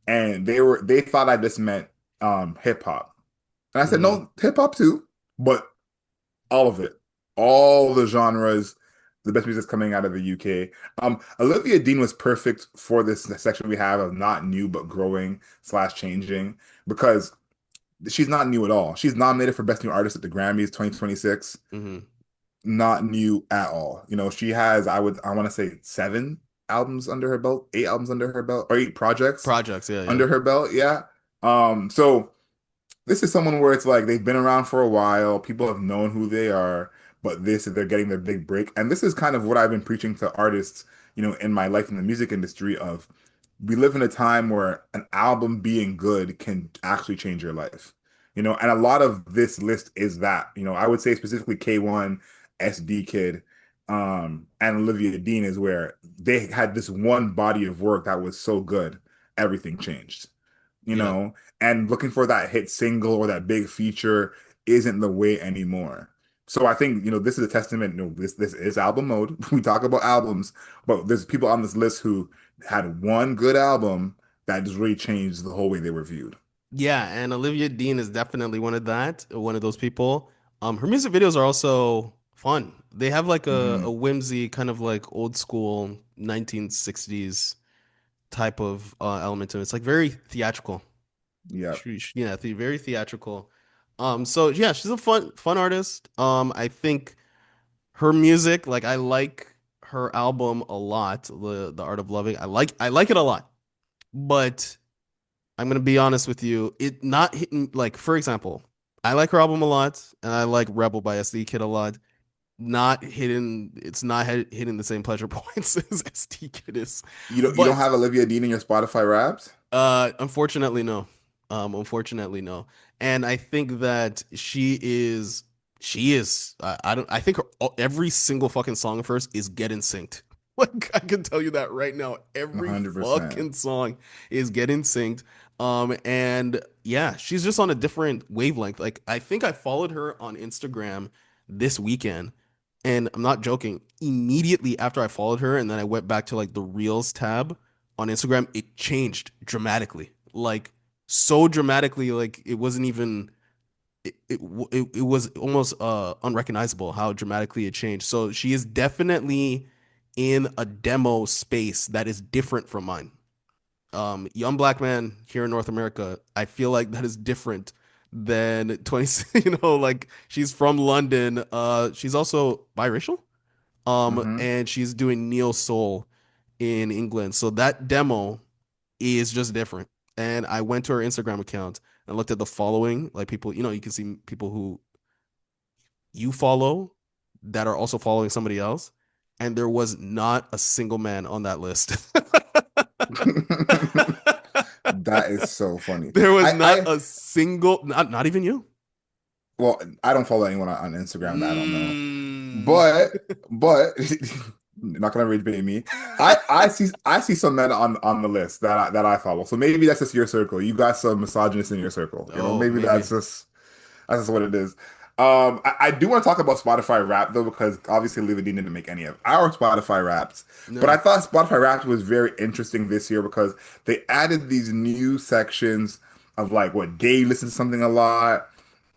and they thought I just meant hip hop. And I said, Hmm. no, hip hop too, but all of it, all the genres, the best music's coming out of the UK. Olivia Dean was perfect for this section we have of not new but growing slash changing because she's not new at all. She's nominated for Best New Artist at the Grammys 2026. Hmm. Not new at all. She has I want to say seven albums under her belt, eight albums under her belt, or eight projects Projects, yeah, yeah. under her belt. Yeah. So this is someone where it's like they've been around for a while, people have known who they are, but this is they're getting their big break. And this is kind of what I've been preaching to artists, in my life in the music industry of we live in a time where an album being good can actually change your life. And a lot of this list is that. I would say specifically K1, Esdeekid, and Olivia Dean is where they had this one body of work that was so good, everything changed you Yeah. know, and looking for that hit single or that big feature isn't the way anymore. So I think, this is a testament. This is album mode. We talk about albums, but there's people on this list who had one good album that just really changed the whole way they were viewed. Yeah, and Olivia Dean is definitely one of those people. Her music videos are also fun. They have like a Hmm. whimsy, kind of like old school 1960s type of element to it. It's like very theatrical. Yep. Yeah, very theatrical. So yeah, she's a fun artist. I think her music, like I like her album a lot, the Art of Loving. I like it a lot, but I'm gonna be honest with you. It not hitting like, for example, I like her album a lot, and I like Rebel by Esdeekid a lot. Not hitting, it's not hitting the same pleasure points as Esdeekid is. You don't But have Olivia Dean in your Spotify raps? unfortunately, no. Unfortunately, no. And I think that she is. I don't. I think every single fucking song of hers is getting synced. Like I can tell you that right now. Every 100%. fucking song is getting synced. And yeah, she's just on a different wavelength. Like I think I followed her on Instagram this weekend, and I'm not joking. Immediately after I followed her, and then I went back to like the Reels tab on Instagram, it changed dramatically. Like so dramatically, like it wasn't even it was almost unrecognizable how dramatically it changed. So she is definitely in a demo space that is different from mine. Young black man here in North America, I feel like that is different than 20, like she's from London. She's also biracial. Hmm. And she's doing neo soul in England. So that demo is just different. And I went to her Instagram account and looked at the following, like people, you can see people who you follow that are also following somebody else. And there was not a single man on that list. That is so funny. There was I, not I, a single, not even you. well, I don't follow anyone on Instagram that I don't know, Mm. but not gonna rage bait me. I see some men on the list that I follow. So maybe that's just your circle. You got some misogynists in your circle. Oh, Maybe maybe. that's just what it is. I do want to talk about Spotify Rap though, because obviously Leave didn't make any of our Spotify Raps. But I No. thought Spotify Raps was very interesting this year because they added these new sections of like what day you listen to something a lot,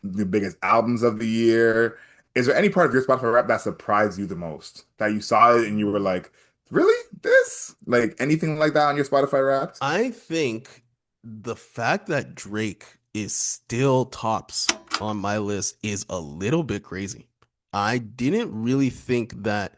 the biggest albums of the year. Is there any part of your Spotify Rap that surprised you the most? That you saw it and you were like, really? This? Like anything like that on your Spotify Wrapped? I think the fact that Drake is still tops on my list is a little bit crazy. I didn't really think that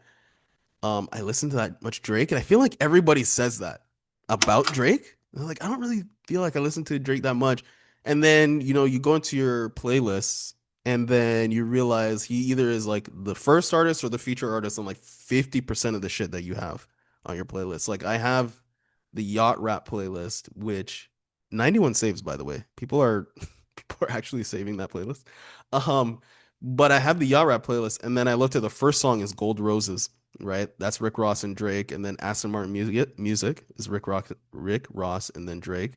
I listened to that much Drake, and I feel like everybody says that about Drake. They're like, I don't really feel like I listen to Drake that much. And then, you go into your playlists and then you realize he either is like the first artist or the feature artist on like 50% of the shit that you have on your playlist. Like I have the yacht rap playlist, which 91 saves, by the way. People are people are actually saving that playlist. Um, but I have the yacht rap playlist, and then I looked at the first song is Gold Roses, right? That's Rick Ross and Drake, and then Aston Martin music is Rick Ross, and then Drake,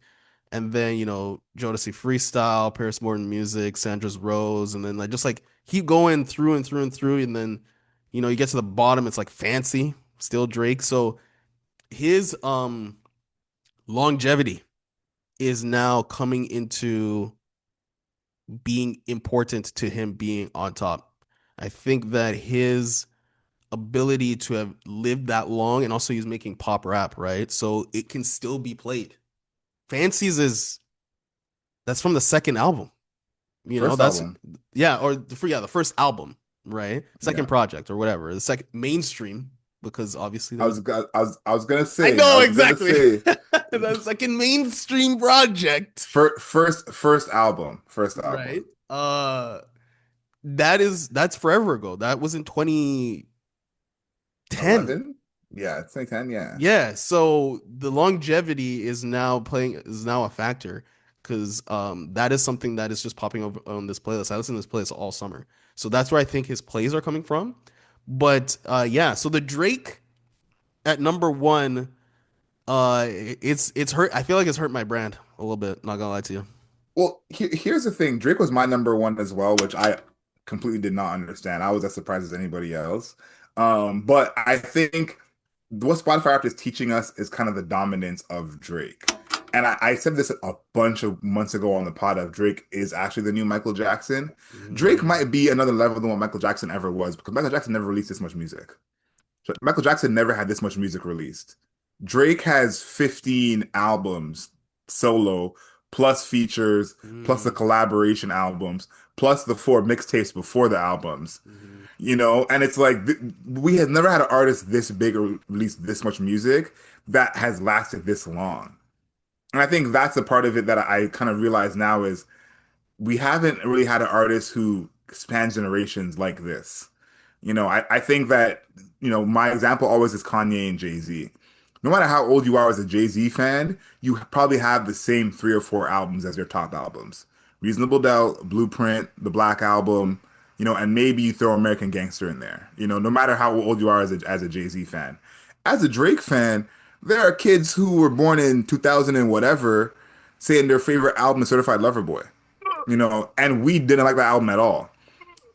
and then Jodeci Freestyle, Paris Morton music, Sandra's Rose, and then like just like keep going through and through and through, and then you get to the bottom, it's like Fancy, still Drake. So his longevity is now coming into being important to him being on top. I think that his ability to have lived that long, and also he's making pop rap, right? So it can still be played. Fancies is that's from the second album. First That's album. yeah, or the first album, right? Second Yeah. project or whatever. The second mainstream, because obviously there I was was I was gonna I say I know was gonna exactly. say The second mainstream project. first album, first Right. album. That's forever ago. That was in 2010. 11? Yeah, 2010, yeah. Yeah, so the longevity is now a factor because that is something that is just popping over on this playlist. I listen to this playlist all summer. So that's where I think his plays are coming from. But yeah, so the Drake at number one, it's hurt. I feel like it's hurt my brand a little bit, not gonna lie to you. Well, here's the thing. Drake was my number one as well, which I completely did not understand. I was as surprised as anybody else. But I think what Spotify Wrapped is teaching us is kind of the dominance of Drake. And I said this a bunch of months ago on the pod of Drake is actually the new Michael Jackson. Drake Mm, might be another level than what Michael Jackson ever was because Michael Jackson never released this much music. So Michael Jackson never had this much music released. Drake has 15 albums solo, plus features, plus the mm, collaboration albums, plus the four mixtapes before the albums. mm, And it's like we have never had an artist this big or release this much music that has lasted this long. And I think that's the part of it that I kind of realize now is we haven't really had an artist who spans generations like this. I think that, my example always is Kanye and Jay-Z. No matter how old you are as a Jay-Z fan, you probably have the same three or four albums as your top albums. Reasonable Doubt, Blueprint, the Black Album, and maybe you throw American Gangster in there. No matter how old you are as a Jay-Z fan. As a Drake fan, there are kids who were born in 2000 and whatever saying their favorite album is Certified Lover Boy, and we didn't like that album at all.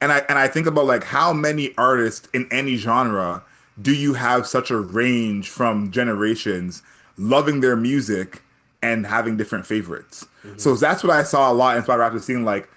And I think about like how many artists in any genre do you have such a range from generations loving their music and having different favorites. So mm, that's what I saw a lot in Spider Raptor, seeing like,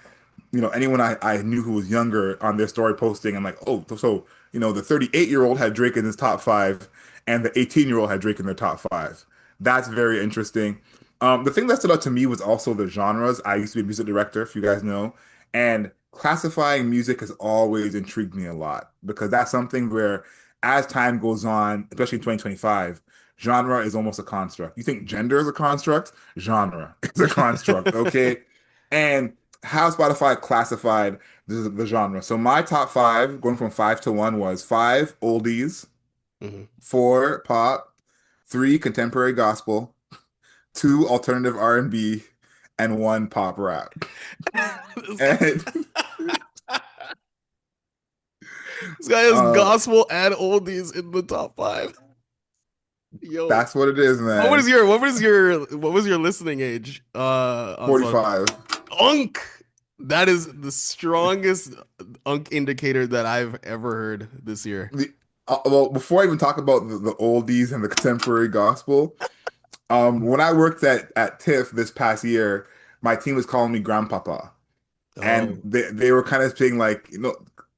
anyone I knew who was younger on their story posting, I'm like, oh, so the 38-year-old had Drake in his top five, and the 18-year-old had Drake in their top five. That's very interesting. The thing that stood out to me was also the genres. I used to be a music director, if you guys know, and classifying music has always intrigued me a lot because that's something where, as time goes on, especially in 2025, genre is almost a construct. You think gender is a construct? Genre is a construct, okay? And how Spotify classified the genre. So my top five, going from five to one, was five oldies, mm, four pop, three contemporary gospel, two alternative R&B, and one pop rap. This guy, And this guy has uh, gospel and oldies in the top five. Yo, that's what it is, man. what was your listening age on Spotify? 45. Unk. That is the strongest unk indicator that I've ever heard this year. Well, before I even talk about the oldies and the contemporary gospel, when I worked at TIFF this past year, my team was calling me grandpapa. And Oh. they were kind of saying like,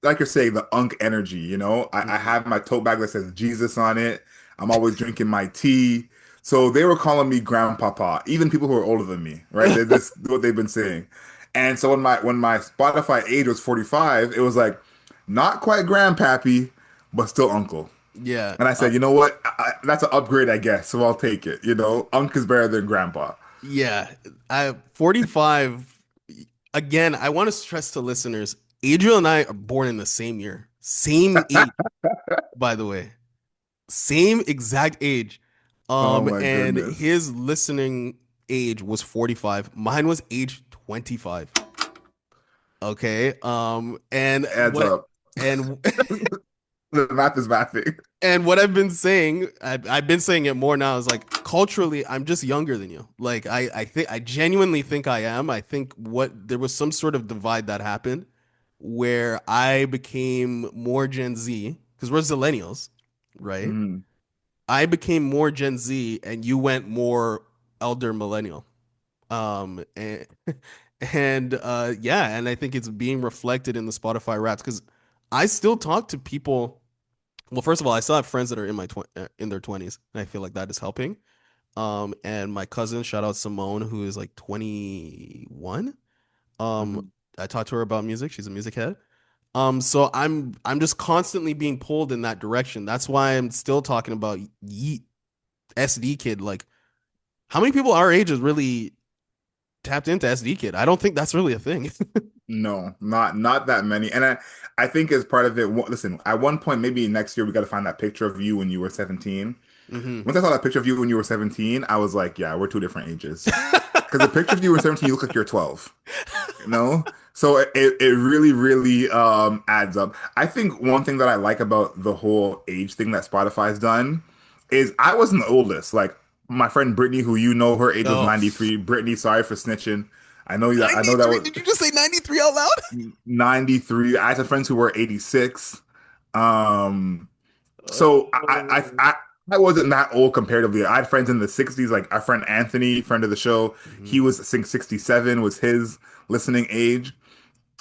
like you're saying, the unk energy, I Mhm. have my tote bag that says Jesus on it. I'm always drinking my tea. So they were calling me grandpapa, even people who are older than me, right? This is what they've been saying. And so when my Spotify age was 45, it was like not quite grandpappy, but still uncle. Yeah. And I said, you know what? That's an upgrade, I guess. So I'll take it. Unk is better than grandpa. Yeah. 45. Again, I want to stress to listeners, Adriel and I are born in the same year. Same age, by the way. Same exact age. Oh my And goodness. his listening age was 45. Mine was age 25. Okay. Adds up. And The math is mathing. and what I've been saying, I've been saying it more now, is like culturally, I'm just younger than you. Like I think I genuinely think I am. I think what there was some sort of divide that happened where I became more Gen Z because we're Zillennials, right? Mm. I became more Gen Z and you went more elder millennial. And yeah, and I think it's being reflected in the Spotify raps because I still talk to people. Well, first of all, I still have friends that are in their 20s, and I feel like that is helping. And my cousin, shout out Simone, who is like 21. Um, Mhm. I talked to her about music. She's a music head. So I'm just constantly being pulled in that direction. That's why I'm still talking about Yeet Esdeekid. Like, how many people our age is really tapped into Esdeekid? I don't think that's really a thing. No, not that many. And I think as part of it, listen, at one point, maybe next year, we got to find that picture of you when you were 17. Hmm. Once I saw that picture of you when you were 17, I was like, yeah, we're two different ages. Because the picture of you when 17, you look like you're 12. you know so it really really adds up. I think one thing that I like about the whole age thing that Spotify's done is I wasn't the oldest. Like my friend Brittany, who her age was Oh, 93. Brittany, sorry for snitching. I know that 93. was Did you just say 93 out loud? 93. I had friends who were 86. um so Oh. I wasn't that old comparatively. I had friends in the 60s, like our friend Anthony, friend of the show. Mhm. He was, I think, 67 was his listening age.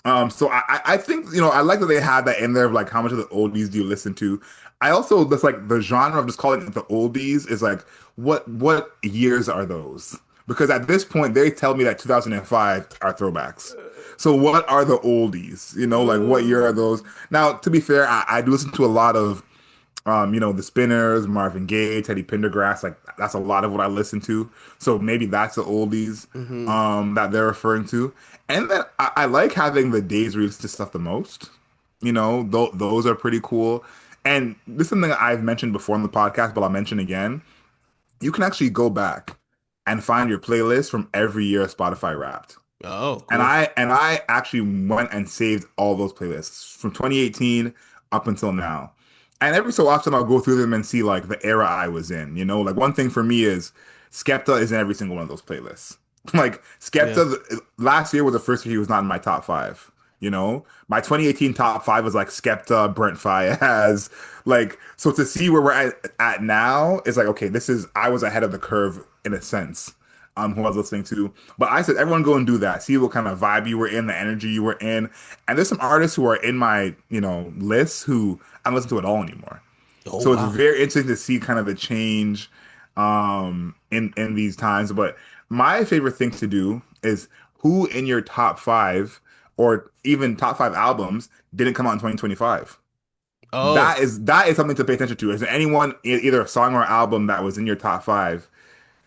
So I think, I like that they had that in there of like how much of the oldies do you listen to. I also just like the genre of just calling it the oldies is like what years are those? Because at this point they tell me that 2005 are throwbacks. So what are the oldies? Like what year are those? Now, to be fair, I do listen to a lot of the Spinners, Marvin Gaye, Teddy Pendergrass, like that's a lot of what I listen to. So maybe that's the oldies Hmm. that they're referring to. And then I like having the days release to stuff the most. Those are pretty cool. And this is something that I've mentioned before on the podcast, but I'll mention again. You can actually go back and find your playlist from every year Spotify Wrapped. Oh, And cool. I actually went and saved all those playlists from 2018 up until now. And every so often I'll go through them and see like the era I was in. Like one thing for me is Skepta is in every single one of those playlists. Like Yeah. Skepta last year was the first year he was not in my top five. My 2018 top five was like Skepta, Brent Faiyaz, like so to see where we're at now is like okay, I was ahead of the curve in a sense who I was listening to. But I said, everyone go and do that. See what kind of vibe you were in, the energy you were in. And there's some artists who are in my, lists who I don't listen to at all anymore. Oh, So it's wow. very interesting to see kind of the change in these times. But my favorite thing to do is who in your top five or even top five albums didn't come out in 2025. Oh, That is something to pay attention to. Is there anyone either a song or album that was in your top five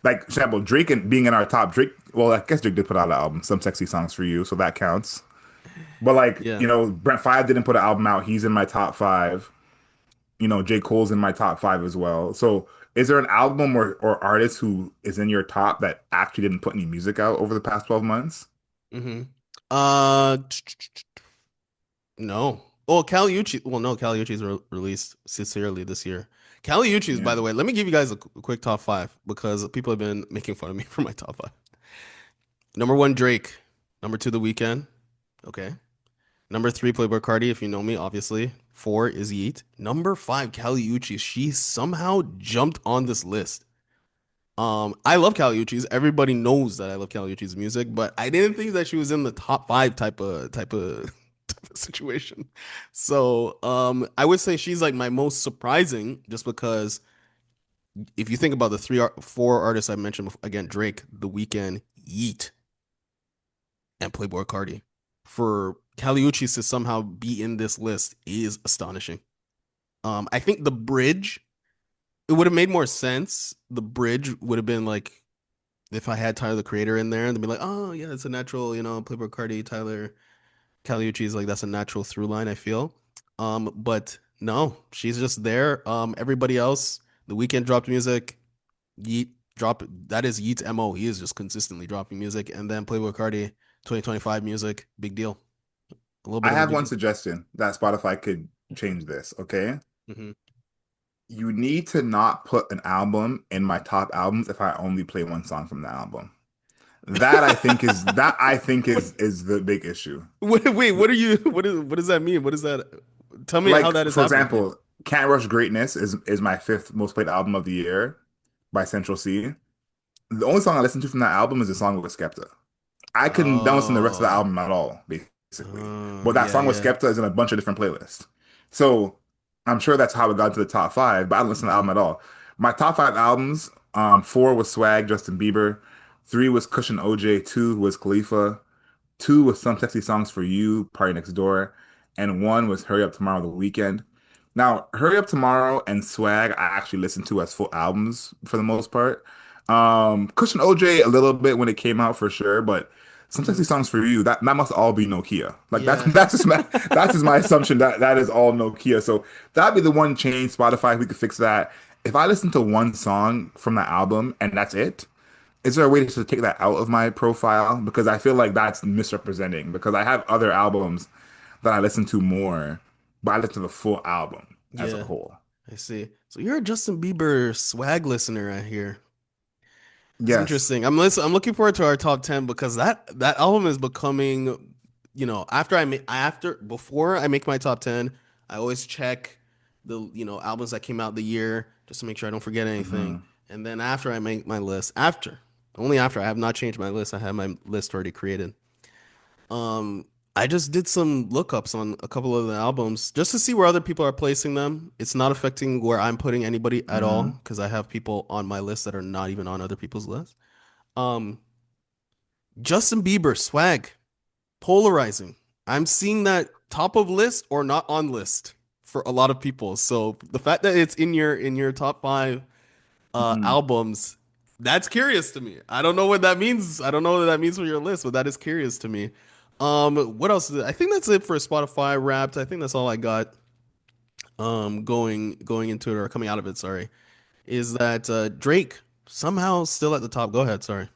like, for example, Drake and being in our top, Drake, well, I guess Drake did put out an album, Some Sexy Songs for You, so that counts. But like, yeah. Brent Five didn't put an album out. He's in my top five. J. Cole's in my top five as well. So is there an album or artist who is in your top that actually didn't put any music out over the past 12 months? Hmm. Uh, no. Oh, Kali Uchis. Well, no, Kali Uchis released Sincerely this year. Kali Uchis, by Yeah. the way, let me give you guys a quick top five because people have been making fun of me for my top five. Number one, Drake. Number two, The Weeknd. Okay. Number three, Playboi Carti, if you know me, obviously. Four is Yeet. Number five, Kali Uchis. She somehow jumped on this list. I love Kali Uchis. Everybody knows that I love Kali Uchis music, but I didn't think that she was in the top five type of situation. So, I would say she's like my most surprising, just because if you think about the four artists I mentioned again, Drake, The Weeknd, Yeet, and Playboi Carti, for Kali Uchis to somehow be in this list is astonishing. I think the bridge, it would have made more sense. The bridge would have been like if I had Tyler the Creator in there and they'd be like, oh yeah, it's a natural, Playboy Cardi, Tyler, Caliucci is like that's a natural through line, I feel. But no, she's just there. Everybody else, The Weeknd dropped music, Yeet drop that is Yeet's MO. He is just consistently dropping music. And then Playboy Cardi, 2025 music, big deal. A little I bit of a have big one deal. suggestion that Spotify could change this, okay? Hmm. You need to not put an album in my top albums if I only play one song from the album. That I think is is the big issue. Wait, what does that mean? What is that? Tell me how Like, that is for happening for you. example, Can't Rush Greatness is my fifth most played album of the year by Central C. The only song I listen to from that album is a song with Skepta. I couldn't don't listen to the rest of the Oh. album at all, basically. But that Yeah, song with yeah. Skepta is in a bunch of different playlists. So I'm sure that's how it got to the top five, but I didn't listen to the Hmm. album at all. My top five albums, four was Swag, Justin Bieber, three was Cushion OJ, two was Khalifa, two was Some Sexy Songs for You, Party Next Door, and one was Hurry Up Tomorrow, The Weekend. Now, Hurry Up Tomorrow and Swag, I actually listened to as full albums for the most part. Cushion OJ a little bit when it came out for sure, but Some Sexy Hmm. Songs for You, that must all be Nokia. Like that's Yeah. that's just my assumption that that is all Nokia. So that'd be the one change. Spotify, we could fix that. If I listen to one song from that album and that's it, is there a way to take that out of my profile? Because I feel like that's misrepresenting. Because I have other albums that I listen to more, but I listen to the full album as a Yeah. whole. I see. So you're a Justin Bieber swag listener, I hear. That's Yes. interesting. I'm looking forward to our top 10 because that album is becoming, after before I make my top 10, I always check the, albums that came out the year just to make sure I don't forget anything. Hmm. And then after I make my list, only after I have not changed my list, I have my list already created. Um, I just did some lookups on a couple of the albums just to see where other people are placing them. It's not affecting where I'm putting anybody at all Hmm. because I have people on my list that are not even on other people's lists. Um, Justin Bieber swag polarizing. I'm seeing that top of list or not on list for a lot of people. So the fact that it's in your top five Hmm. albums, that's curious to me. I don't know what that means. I don't know what that means for your list, but that is curious to me. What else? I think that's it for Spotify Wrapped. I think that's all I got. Going into it or coming out of it. Sorry, is that Drake somehow still at the top? Go ahead. Sorry.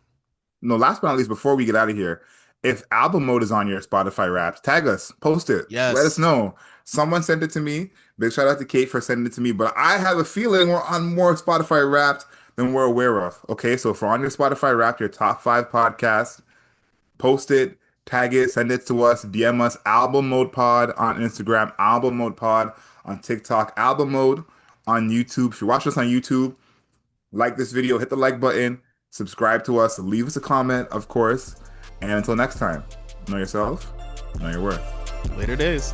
No, last but not least, before we get out of here, if album mode is on your Spotify Wraps, tag us, post it, let us Yes. know. Someone sent it to me. Big shout out to Kate for sending it to me, but I have a feeling we're on more Spotify Wrapped than we're aware of. Okay, so if we're on your Spotify Wrapped, your top five podcasts, post it, tag it, send it to us, DM us, Album Mode Pod on Instagram, Album Mode Pod on TikTok, Album Mode on YouTube. If you watch us on YouTube, like this video, hit the like button, subscribe to us, leave us a comment, of course. And until next time, know yourself, know your worth. Later days.